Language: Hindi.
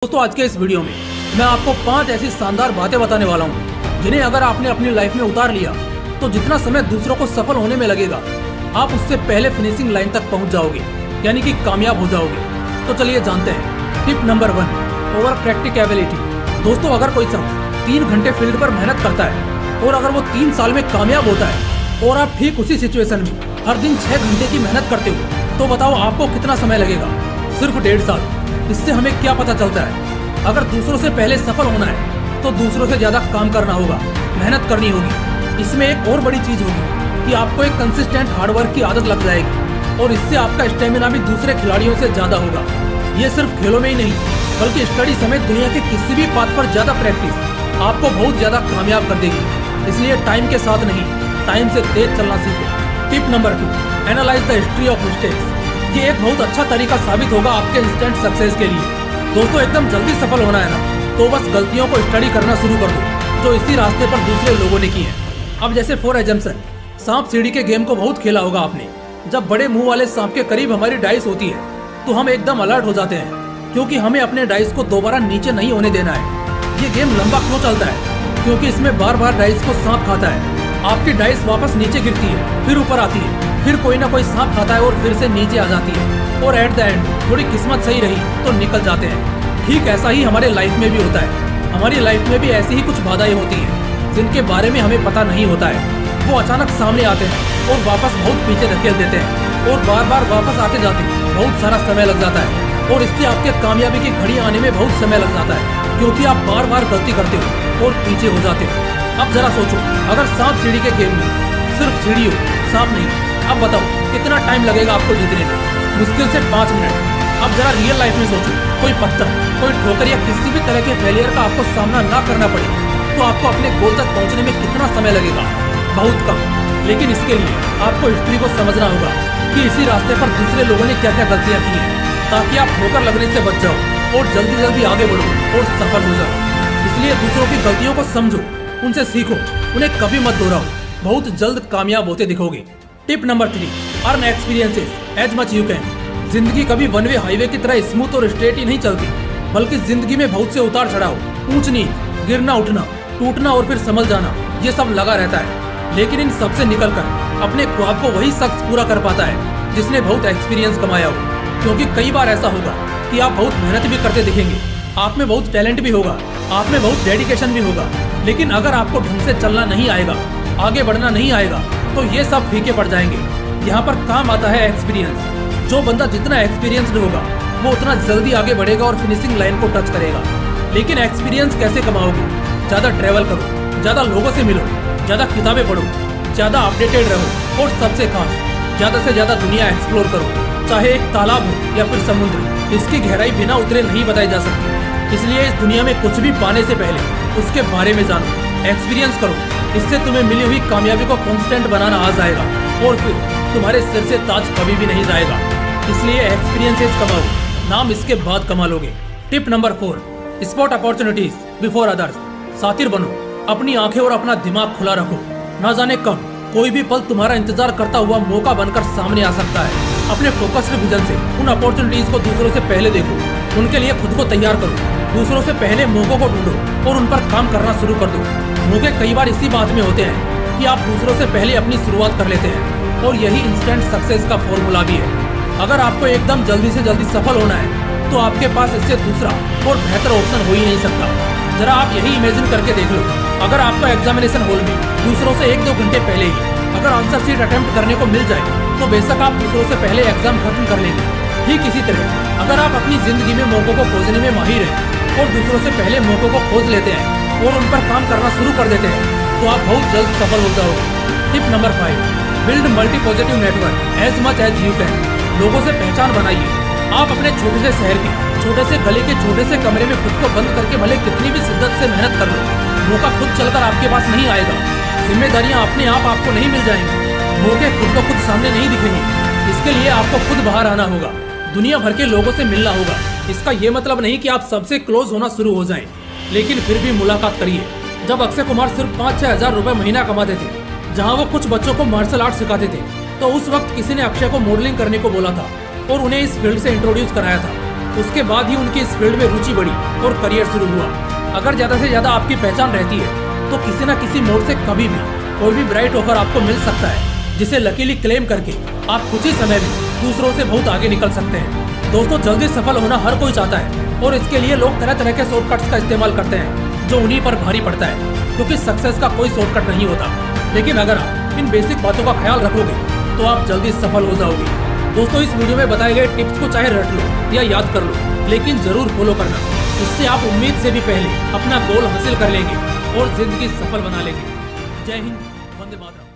दोस्तों आज के इस वीडियो में मैं आपको 5 ऐसी शानदार बातें बताने वाला हूँ जिन्हें अगर आपने अपनी लाइफ में उतार लिया तो जितना समय दूसरों को सफल होने में लगेगा आप उससे पहले फिनिशिंग लाइन तक पहुँच जाओगे, यानी कि कामयाब हो जाओगे। तो चलिए जानते हैं। Tip number 1, over practicability. दोस्तों अगर कोई शख्स 3 घंटे फील्ड पर मेहनत करता है और अगर वो 3 साल में कामयाब होता है और आप ठीक उसी सिचुएशन में हर दिन 6 घंटे की मेहनत करते हो तो बताओ आपको कितना समय लगेगा? सिर्फ 1.5 साल। इससे हमें क्या पता चलता है? अगर दूसरों से पहले सफल होना है तो दूसरों से ज्यादा काम करना होगा, मेहनत करनी होगी। इसमें एक और बड़ी चीज होगी कि आपको एक कंसिस्टेंट हार्डवर्क की आदत लग जाएगी और इससे आपका स्टेमिना भी दूसरे खिलाड़ियों से ज्यादा होगा। ये सिर्फ खेलों में ही नहीं बल्कि स्टडी समेत दुनिया के किसी भी पाथ पर ज्यादा प्रैक्टिस आपको बहुत ज्यादा कामयाब कर देगी। इसलिए टाइम के साथ नहीं, टाइम से तेज चलना सीखो। Tip number 2, analyse the history of mistakes. ये एक बहुत अच्छा तरीका साबित होगा आपके इंस्टेंट सक्सेस के लिए। दोस्तों एकदम जल्दी सफल होना है ना, तो बस गलतियों को स्टडी करना शुरू कर दो जो इसी रास्ते पर दूसरे लोगों ने की है। अब जैसे फॉर एग्जाम्पल सांप सीढ़ी के गेम को बहुत खेला होगा आपने। जब बड़े मुंह वाले सांप के करीब हमारी डाइस होती है तो हम एकदम अलर्ट हो जाते हैं क्योंकि हमें अपने डाइस को दोबारा नीचे नहीं होने देना है। ये गेम लंबा क्यों चलता है? क्योंकि इसमें बार बार डाइस को सांप खाता है। आपकी डाइस वापस नीचे गिरती है, फिर ऊपर आती है, फिर कोई ना कोई सांप खाता है और फिर से नीचे आ जाती है और एट द एंड थोड़ी किस्मत सही रही तो निकल जाते हैं। ठीक ऐसा ही हमारे लाइफ में भी होता है। हमारी लाइफ में भी ऐसी ही कुछ बाधाएं होती हैं जिनके बारे में हमें पता नहीं होता है। वो अचानक सामने आते हैं और वापस बहुत पीछे धकेल देते हैं और बार बार वापस आते जाते बहुत सारा समय लग जाता है और इससे आपके कामयाबी की घड़ी आने में बहुत समय लग जाता है क्योंकि आप बार बार गलती करते हो और पीछे हो जाते हो। अब जरा सोचो, अगर सांप सीढ़ी के गेम में सिर्फ सीढ़ी हो, सांप नहीं, अब बताओ कितना टाइम लगेगा आपको जीतने में? मुश्किल से 5 मिनट। अब जरा रियल लाइफ में सोचो, कोई पत्थर, कोई ठोकर या किसी भी तरह के फेलियर का आपको सामना ना करना पड़े तो आपको अपने गोल तक पहुंचने में कितना समय लगेगा? बहुत कम। लेकिन इसके लिए आपको हिस्ट्री को समझना होगा कि इसी रास्ते पर दूसरे लोगों ने क्या क्या गलतियां की हैं ताकि आप ठोकर लगने से बच जाओ और जल्दी जल्दी आगे बढ़ो और सफल हो जाओ। इसलिए दूसरों की गलतियों को समझो, उनसे सीखो, उन्हें कभी मत दोहराओ। बहुत जल्द कामयाब होते दिखोगे। Tip number 3, earn experiences as much you can. जिंदगी कभी वन वे हाईवे की तरह स्मूथ और स्ट्रेट ही नहीं चलती, बल्कि जिंदगी में बहुत से उतार चढ़ाव, ऊंच नीच, गिरना उठना, टूटना और फिर संभल जाना, ये सब लगा रहता है। लेकिन इन सबसे निकलकर अपने ख्वाब को वही शख्स पूरा कर पाता है जिसने बहुत एक्सपीरियंस कमाया हो। क्योंकि कई बार ऐसा होगा कि आप बहुत मेहनत भी करते दिखेंगे, आप में बहुत टैलेंट भी होगा, आप में बहुत डेडिकेशन भी होगा, लेकिन अगर आपको ढंग से चलना नहीं आएगा, आगे बढ़ना नहीं आएगा तो ये सब फीके पड़ जाएंगे। यहाँ पर काम आता है एक्सपीरियंस। जो बंदा जितना एक्सपीरियंस्ड होगा वो उतना जल्दी आगे बढ़ेगा और फिनिशिंग लाइन को टच करेगा। लेकिन एक्सपीरियंस कैसे कमाओगे? ज्यादा ट्रैवल करो, ज्यादा लोगों से मिलो, ज्यादा किताबें पढ़ो, ज्यादा अपडेटेड रहो और सबसे खास ज्यादा से ज्यादा दुनिया एक्सप्लोर करो। चाहे एक तालाब हो या फिर समुद्र, इसकी गहराई बिना उतरे नहीं बताई जा सकती। इसलिए इस दुनिया में कुछ भी पाने से पहले उसके बारे में जानो, एक्सपीरियंस करो। इससे तुम्हें मिली हुई कामयाबी को कांस्टेंट बनाना आ जाएगा और फिर तुम्हारे सिर से ताज कभी भी नहीं जाएगा। इसलिए एक्सपीरियंसेस कमाओ, नाम इसके बाद कमा लोगे। Tip number 4, spot opportunities before others. सातिर बनो, अपनी आंखें और अपना दिमाग खुला रखो। ना जाने कब कोई भी पल तुम्हारा इंतजार करता हुआ मौका बनकर सामने आ सकता है। अपने फोकस्ड विजन से उन अपॉर्चुनिटीज को दूसरों से पहले देखो, उनके लिए खुद को तैयार करो। दूसरों से पहले मौकों को ढूंढो और उन पर काम करना शुरू कर दो। मौके कई बार इसी बात में होते हैं कि आप दूसरों से पहले अपनी शुरुआत कर लेते हैं और यही इंस्टेंट सक्सेस का फॉर्मूला भी है। अगर आपको एकदम जल्दी से जल्दी सफल होना है तो आपके पास इससे दूसरा और बेहतर ऑप्शन हो ही नहीं सकता। जरा आप यही इमेजिन करके देख लो, अगर आपको एग्जामिनेशन हॉल में दूसरों से 1-2 घंटे पहले ही अगर आंसर शीट अटेम्प्ट करने को मिल जाए तो बेशक आप दूसरों से पहले एग्जाम खत्म कर लेंगे। ठीक इसी तरह अगर आप अपनी जिंदगी में मौकों को खोजने में माहिर हैं और दूसरों से पहले मौकों को खोज लेते हैं और उन पर काम करना शुरू कर देते हैं तो आप बहुत जल्द सफल हो जाओगे। Tip number 5, build multi positive network as much as you can. लोगों से पहचान बनाइए। आप अपने छोटे से शहर के छोटे से गली के छोटे से कमरे में खुद को बंद करके भले कितनी भी शिद्दत से मेहनत कर लो, मौका खुद चलकर आपके पास नहीं आएगा। जिम्मेदारियां अपने आप आपको नहीं मिल जाएंगी, मौके खुद को खुद सामने नहीं दिखेंगे। इसके लिए आपको खुद बाहर आना होगा, दुनिया भर के लोगों से मिलना होगा। इसका ये मतलब नहीं कि आप सबसे क्लोज होना शुरू हो जाएं, लेकिन फिर भी मुलाकात करिए। जब अक्षय कुमार सिर्फ 5-6 हजार रुपए महीना कमाते थे, जहां वो कुछ बच्चों को मार्शल आर्ट सिखाते थे, तो उस वक्त किसी ने अक्षय को मॉडलिंग करने को बोला था और उन्हें इस फील्ड से इंट्रोड्यूस कराया था। उसके बाद ही उनकी इस फील्ड में रुचि बढ़ी और करियर शुरू हुआ। अगर ज्यादा से ज्यादा आपकी पहचान रहती है तो किसी न किसी मोड़ से कभी भी कोई भी ब्राइट ऑफर आपको मिल सकता है, जिसे लकीली क्लेम करके आप कुछ ही समय में दूसरों से बहुत आगे निकल सकते हैं। दोस्तों, जल्दी सफल होना हर कोई चाहता है और इसके लिए लोग तरह तरह के शॉर्टकट्स का इस्तेमाल करते हैं जो उन्हीं पर भारी पड़ता है, क्योंकि सक्सेस का कोई शॉर्टकट नहीं होता। लेकिन अगर आप इन बेसिक बातों का ख्याल रखोगे तो आप जल्दी सफल हो जाओगे। दोस्तों, इस वीडियो में बताए गए टिप्स को चाहे रट लो या याद कर लो, लेकिन जरूर फॉलो करना। इससे आप उम्मीद से भी पहले अपना गोल हासिल कर लेंगे और जिंदगी सफल बना लेंगे। जय हिंद, वंदे मातरम।